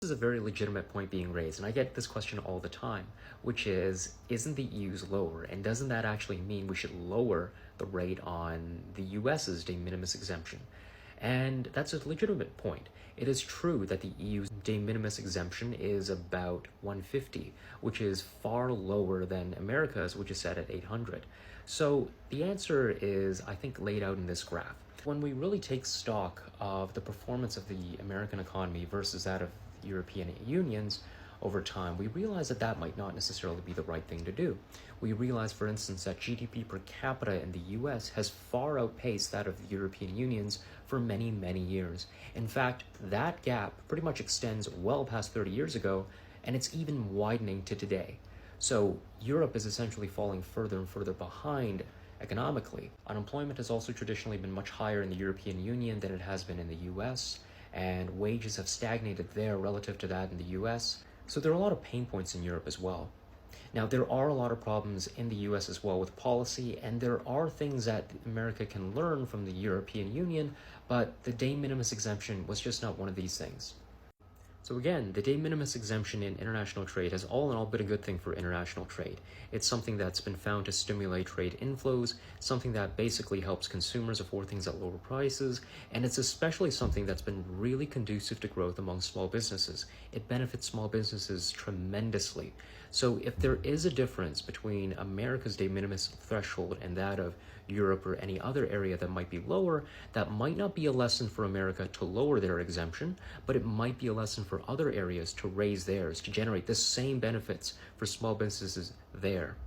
This is a very legitimate point being raised, and I get this question all the time, which is, isn't the EU's lower? And doesn't that actually mean we should lower the rate on the US's de minimis exemption? And that's a legitimate point. It is true that the EU's de minimis exemption is about 150, which is far lower than America's, which is set at 800. So the answer is, I think, laid out in this graph. When we really take stock of the performance of the American economy versus that of European unions over time, we realize that that might not necessarily be the right thing to do. We realize, for instance, that GDP per capita in the US has far outpaced that of the European unions for many, many years. In fact, that gap pretty much extends well past 30 years ago, and it's even widening to today. So Europe is essentially falling further and further behind economically. Unemployment has also traditionally been much higher in the European Union than it has been in the US, and wages have stagnated there relative to that in the US. So there are a lot of pain points in Europe as well. Now, there are a lot of problems in the US as well with policy, and there are things that America can learn from the European Union, but the de minimis exemption was just not one of these things. So again, the de minimis exemption in international trade has all in all been a good thing for international trade. It's something that's been found to stimulate trade inflows, something that basically helps consumers afford things at lower prices, and it's especially something that's been really conducive to growth among small businesses. It benefits small businesses tremendously. So if there is a difference between America's de minimis threshold and that of Europe or any other area that might be lower, that might not be a lesson for America to lower their exemption, but it might be a lesson for other areas to raise theirs, to generate the same benefits for small businesses there.